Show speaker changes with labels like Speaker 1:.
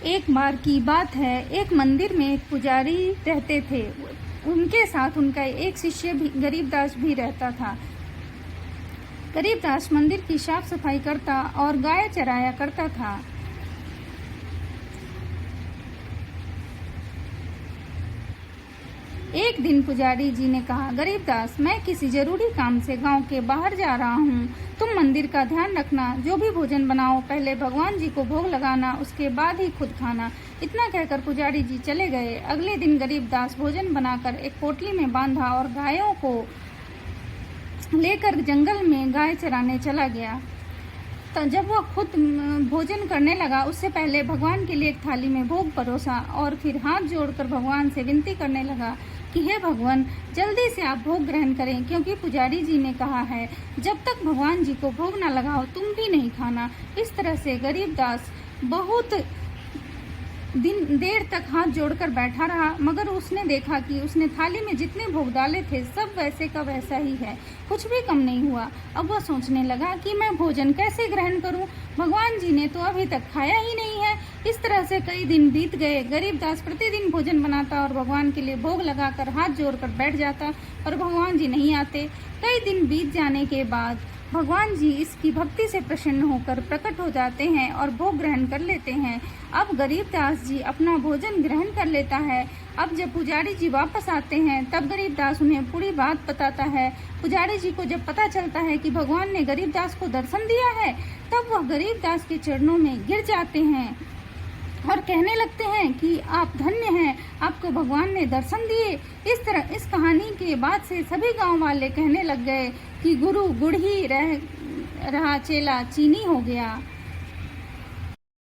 Speaker 1: एक बार की बात है, एक मंदिर में एक पुजारी रहते थे। उनके साथ उनका एक शिष्य भी गरीबदास भी रहता था। गरीबदास मंदिर की साफ सफाई करता और गाय चराया करता था। एक दिन पुजारी जी ने कहा, गरीबदास, मैं किसी जरूरी काम से गांव के बाहर जा रहा हूं। तुम मंदिर का ध्यान रखना। जो भी भोजन बनाओ पहले भगवान जी को भोग लगाना, उसके बाद ही खुद खाना। इतना कहकर पुजारी जी चले गए। अगले दिन गरीबदास भोजन बनाकर एक पोटली में बांधा और गायों को लेकर जंगल में गाय चराने चला गया। तो जब वह खुद भोजन करने लगा, उससे पहले भगवान के लिए एक थाली में भोग परोसा और फिर हाथ जोड़कर भगवान से विनती करने लगा कि हे भगवान, जल्दी से आप भोग ग्रहण करें, क्योंकि पुजारी जी ने कहा है जब तक भगवान जी को भोग ना लगाओ तुम भी नहीं खाना। इस तरह से गरीबदास बहुत देर तक हाथ जोड़कर बैठा रहा, मगर उसने देखा कि उसने थाली में जितने भोग डाले थे सब वैसे का वैसा ही है, कुछ भी कम नहीं हुआ। अब वह सोचने लगा कि मैं भोजन कैसे ग्रहण करूं, भगवान जी ने तो अभी तक खाया ही नहीं है। इस तरह से कई दिन बीत गए। गरीबदास प्रतिदिन भोजन बनाता और भगवान के लिए भोग लगाकर हाथ जोड़कर बैठ जाता, पर भगवान जी नहीं आते। कई दिन बीत जाने के बाद भगवान जी इसकी भक्ति से प्रसन्न होकर प्रकट हो जाते हैं और भोग ग्रहण कर लेते हैं। अब गरीबदास जी अपना भोजन ग्रहण कर लेता है। अब जब पुजारी जी वापस आते हैं तब गरीबदास उन्हें पूरी बात बताता है। पुजारी जी को जब पता चलता है कि भगवान ने गरीबदास को दर्शन दिया है, तब वह गरीबदास के चरणों में गिर जाते हैं और कहने लगते हैं कि आप धन्य हैं, आपको भगवान ने दर्शन दिए। इस तरह इस कहानी के बाद से सभी गांव वाले कहने लग गए कि गुरु गुड़ ही रहा, चेला चीनी हो गया।